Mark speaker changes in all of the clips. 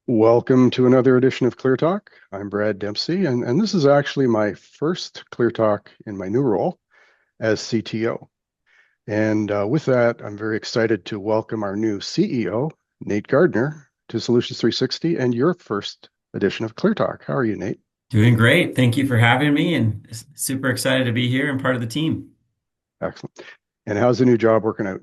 Speaker 1: Welcome to another edition of ClearTalk. I'm Brad Dempsey, and this is actually my first ClearTalk in my new role as CTO. And with that, I'm very excited to welcome our new CEO, Nate Gardner, to Solutions 360 and your first edition of ClearTalk. How are you, Nate?
Speaker 2: Doing great. Thank you for having me and super excited to be here and part of the team.
Speaker 1: Excellent. And how's the new job working out?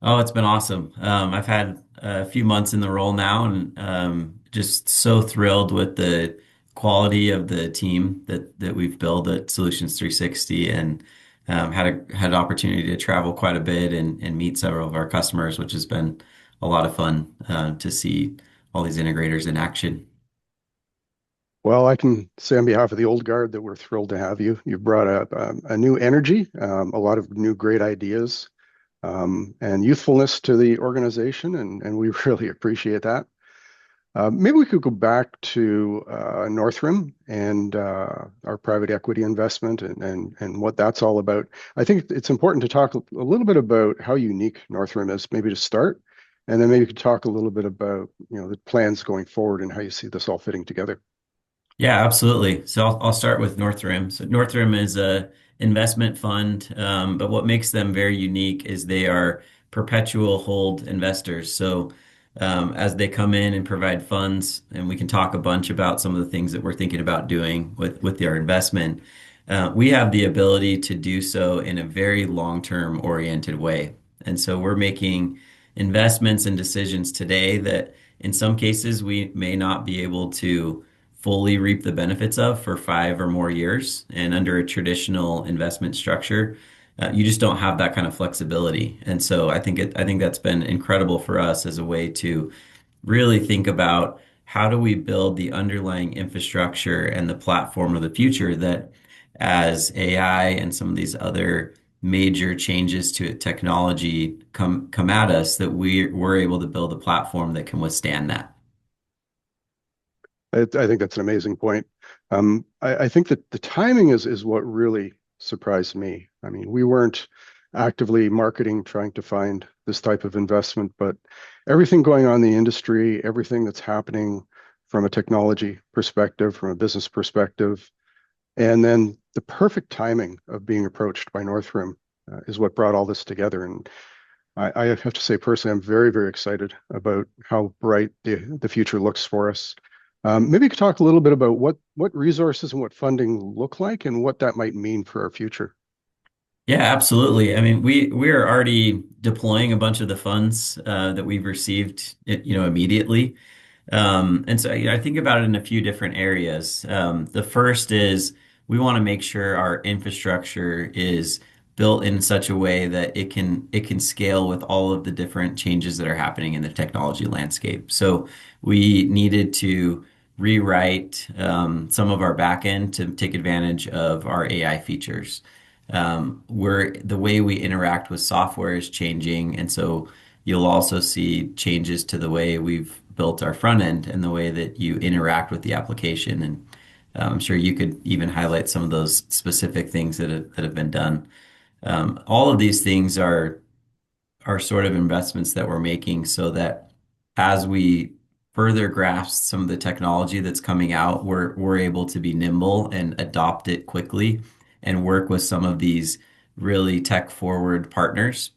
Speaker 2: Oh, it's been awesome. I've had a few months in the role now and just so thrilled with the quality of the team that we've built at Solutions 360 and had an opportunity to travel quite a bit and meet several of our customers, which has been a lot of fun to see all these integrators in action.
Speaker 1: Well, I can say on behalf of the old guard that we're thrilled to have you. You've brought a new energy, a lot of new great ideas, and youthfulness to the organization, and we really appreciate that. Maybe we could go back to Northrim and our private equity investment and what that's all about. I think it's important to talk a little bit about how unique Northrim is, maybe to start, and then maybe you could talk a little bit about the plans going forward and how you see this all fitting together.
Speaker 2: Yeah, absolutely. So I'll start with Northrim. So Northrim is a investment fund, but what makes them very unique is they are perpetual hold investors. So as they come in and provide funds, and we can talk a bunch about some of the things that we're thinking about doing with their investment, we have the ability to do so in a very long-term oriented way. And so we're making investments and decisions today that in some cases we may not be able to fully reap the benefits of for 5 or more years. And under a traditional investment structure, you just don't have that kind of flexibility. And so I think that's been incredible for us as a way to really think about how do we build the underlying infrastructure and the platform of the future that as AI and some of these other major changes to technology come at us, that we're able to build a platform that can withstand that.
Speaker 1: I think that's an amazing point. I think that the timing is what really surprised me. I mean, we weren't actively marketing, trying to find this type of investment, but everything going on in the industry, everything that's happening from a technology perspective, from a business perspective, and then the perfect timing of being approached by Northrim is what brought all this together. And I have to say personally, I'm very, very excited about how bright the future looks for us. Maybe you could talk a little bit about what resources and what funding look like and what that might mean for our future.
Speaker 2: Yeah, absolutely. I mean, we're already deploying a bunch of the funds that we've received, immediately. And so, I think about it in a few different areas. The first is we want to make sure our infrastructure is built in such a way that it can scale with all of the different changes that are happening in the technology landscape. So we needed to rewrite some of our backend to take advantage of our AI features. The way we interact with software is changing, and so you'll also see changes to the way we've built our front end and the way that you interact with the application. And I'm sure you could even highlight some of those specific things that have been done. All of these things are sort of investments that we're making so that as we further grasp some of the technology that's coming out, we're able to be nimble and adopt it quickly and work with some of these really tech forward partners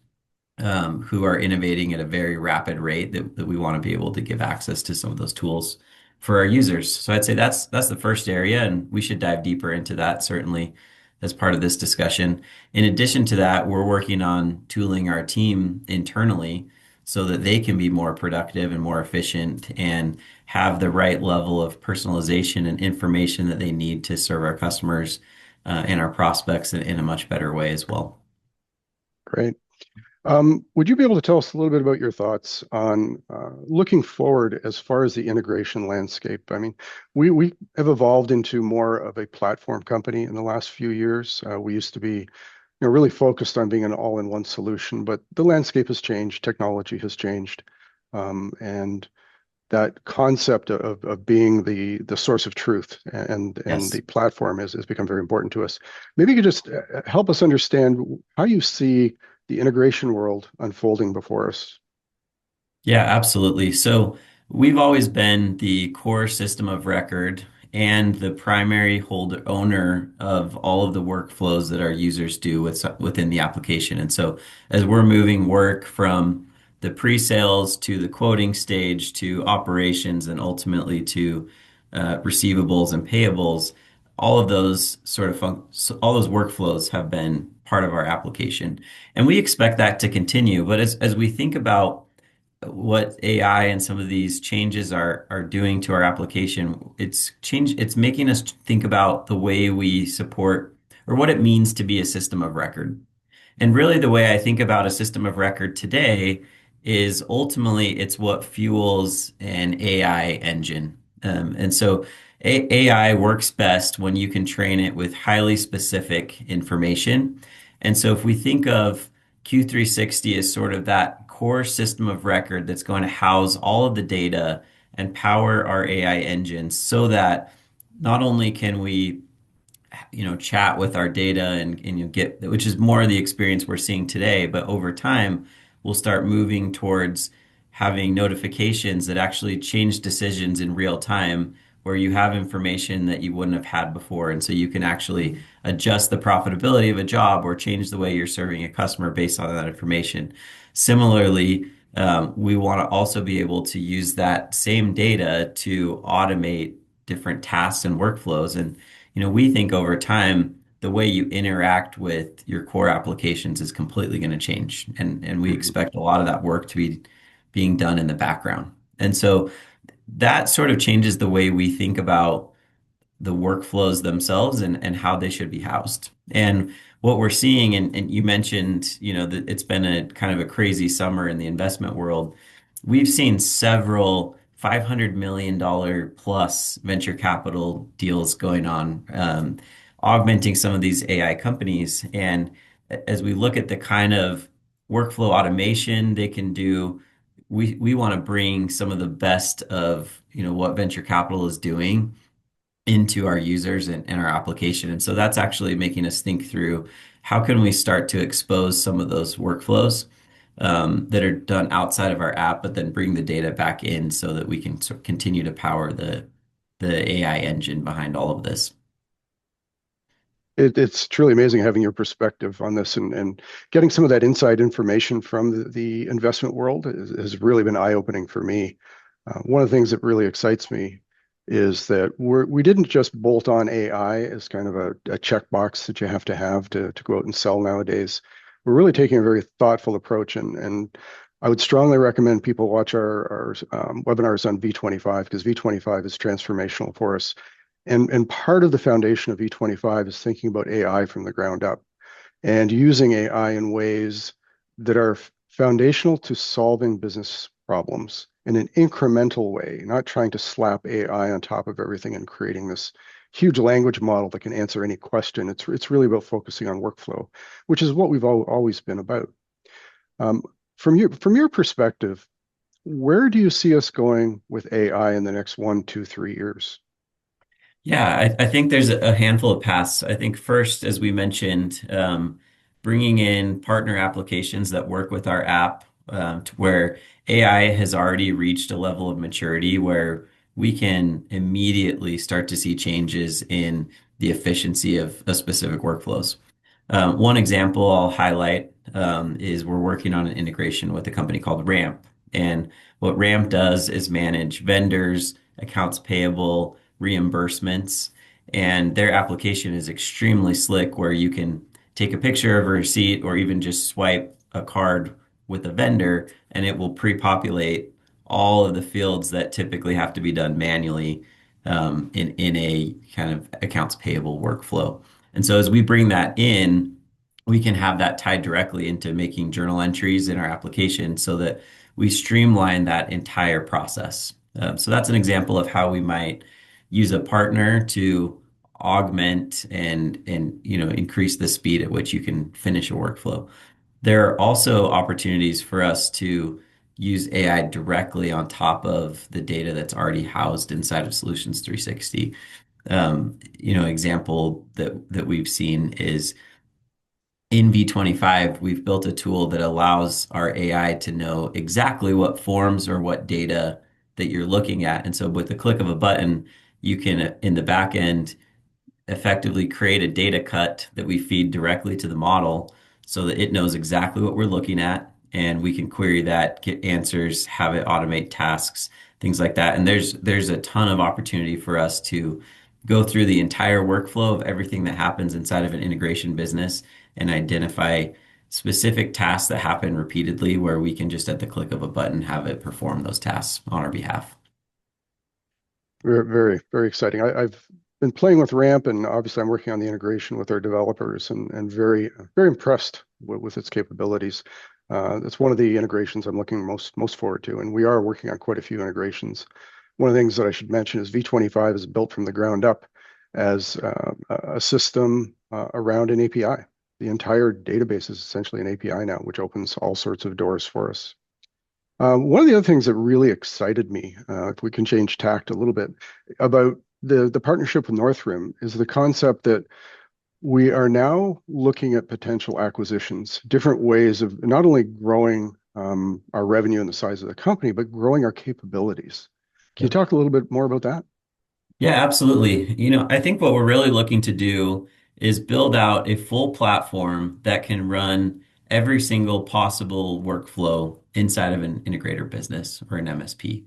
Speaker 2: who are innovating at a very rapid rate that we want to be able to give access to some of those tools for our users. So I'd say that's the first area, and we should dive deeper into that certainly as part of this discussion. In addition to that, we're working on tooling our team internally so that they can be more productive and more efficient and have the right level of personalization and information that they need to serve our customers and our prospects in a much better way as well.
Speaker 1: Great. Would you be able to tell us a little bit about your thoughts on looking forward as far as the integration landscape? I mean, we have evolved into more of a platform company in the last few years. We used to be, really focused on being an all-in-one solution, but the landscape has changed, technology has changed, and that concept of being the source of truth and the
Speaker 2: Yes.
Speaker 1: platform has become very important to us. Maybe you could just help us understand how you see the integration world unfolding before us.
Speaker 2: Yeah, absolutely. So We've always been the core system of record and the primary holder owner of all of the workflows that our users do within the application. And so as we're moving work from the pre-sales to the quoting stage to operations and ultimately to receivables and payables, all of those all those workflows have been part of our application. And we expect that to continue. But as we think about what AI and some of these changes are doing to our application, it's making us think about the way we support or what it means to be a system of record. And really the way I think about a system of record today is ultimately it's what fuels an AI engine. And so AI works best when you can train it with highly specific information. And so if we think of Q360 as sort of that core system of record that's going to house all of the data and power our AI engines so that not only can we chat with our data and you get, which is more of the experience we're seeing today, but over time, we'll start moving towards having notifications that actually change decisions in real time, where you have information that you wouldn't have had before. And so you can actually adjust the profitability of a job or change the way you're serving a customer based on that information. Similarly, we want to also be able to use that same data to automate different tasks and workflows. And we think over time, the way you interact with your core applications is completely going to change. And we
Speaker 1: Mhm.
Speaker 2: expect a lot of that work to be being done in the background. And so that sort of changes the way we think about the workflows themselves and how they should be housed. And what we're seeing, and you mentioned, that it's been a kind of a crazy summer in the investment world. We've seen several $500 million plus venture capital deals going on, augmenting some of these AI companies. And as we look at the kind of workflow automation they can do, we want to bring some of the best of, what venture capital is doing into our users and our application. And so that's actually making us think through how can we start to expose some of those workflows that are done outside of our app, but then bring the data back in so that we can continue to power the AI engine behind all of this.
Speaker 1: It's truly amazing having your perspective on this and getting some of that inside information from the investment world has really been eye-opening for me. One of the things that really excites me is that we didn't just bolt on AI as kind of a checkbox that you have to go out and sell nowadays. We're really taking a very thoughtful approach, and I would strongly recommend people watch our webinars on V25 because V25 is transformational for us. And part of the foundation of V25 is thinking about AI from the ground up and using AI in ways that are foundational to solving business problems in an incremental way, not trying to slap AI on top of everything and creating this huge language model that can answer any question. It's really about focusing on workflow, which is what we've always been about. Um, from your perspective, where do you see us going with AI in the next 1, 2, 3 years?
Speaker 2: Yeah, I think there's a handful of paths. I think first, as we mentioned, bringing in partner applications that work with our app, to where AI has already reached a level of maturity where we can immediately start to see changes in the efficiency of specific workflows. One example I'll highlight is we're working on an integration with a company called Ramp. And what Ramp does is manage vendors, accounts payable, reimbursements, and their application is extremely slick where you can take a picture of a receipt or even just swipe a card with a vendor and it will pre-populate all of the fields that typically have to be done manually in a kind of accounts payable workflow. And so as we bring that in, we can have that tied directly into making journal entries in our application so that we streamline that entire process. So that's an example of how we might use a partner to augment and increase the speed at which you can finish a workflow. There are also opportunities for us to use AI directly on top of the data that's already housed inside of Solutions 360. Example that we've seen is in V25, we've built a tool that allows our AI to know exactly what forms or what data that you're looking at. And so with the click of a button, you can, in the back end, effectively create a data cut that we feed directly to the model so that it knows exactly what we're looking at, and we can query that, get answers, have it automate tasks, things like that. And there's a ton of opportunity for us to go through the entire workflow of everything that happens inside of an integration business and identify specific tasks that happen repeatedly where we can just at the click of a button have it perform those tasks on our behalf.
Speaker 1: Very, very, very exciting. I've been playing with Ramp, and obviously I'm working on the integration with our developers, and very, very impressed with its capabilities. It's one of the integrations I'm looking most forward to, and we are working on quite a few integrations. One of the things that I should mention is V25 is built from the ground up as a system around an API. The entire database is essentially an API now, which opens all sorts of doors for us. One of the other things that really excited me, if we can change tact a little bit, about the partnership with Northrim is the concept that we are now looking at potential acquisitions, different ways of not only growing our revenue and the size of the company, but growing our capabilities. Can you talk a little bit more about that?
Speaker 2: Yeah, absolutely. I think what we're really looking to do is build out a full platform that can run every single possible workflow inside of an integrator business or an MSP.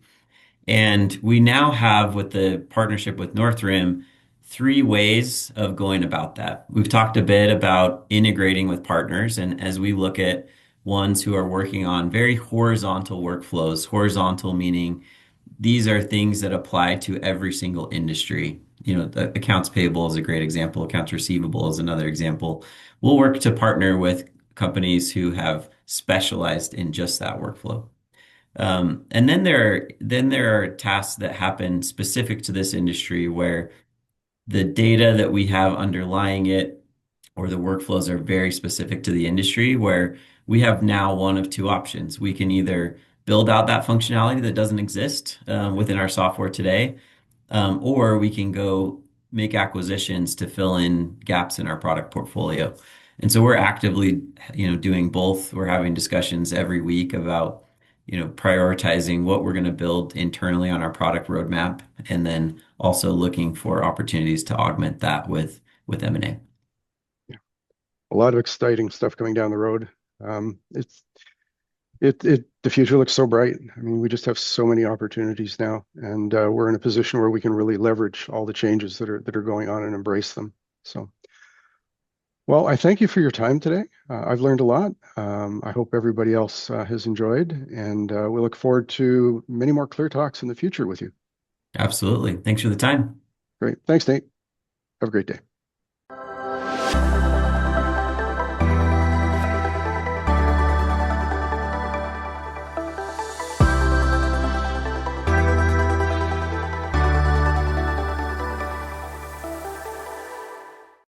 Speaker 2: And we now have, with the partnership with Northrim, three ways of going about that. We've talked a bit about integrating with partners, and as we look at ones who are working on very horizontal workflows, horizontal meaning these are things that apply to every single industry. The accounts payable is a great example. Accounts receivable is another example. We'll work to partner with companies who have specialized in just that workflow. And then there are tasks that happen specific to this industry where the data that we have underlying it or the workflows are very specific to the industry where we have now one of two options. We can either build out that functionality that doesn't exist within our software today, or we can go make acquisitions to fill in gaps in our product portfolio. And so we're actively, doing both. We're having discussions every week about, prioritizing what we're going to build internally on our product roadmap, and then also looking for opportunities to augment that with M&A.
Speaker 1: Yeah, a lot of exciting stuff coming down the road. It's the future looks so bright. I mean, we just have so many opportunities now, and we're in a position where we can really leverage all the changes that are going on and embrace them. So, well, I thank you for your time today. I've learned a lot. I hope everybody else has enjoyed, and we look forward to many more Clear Talks in the future with you.
Speaker 2: Absolutely. Thanks for the time.
Speaker 1: Great. Thanks, Nate. Have a great day.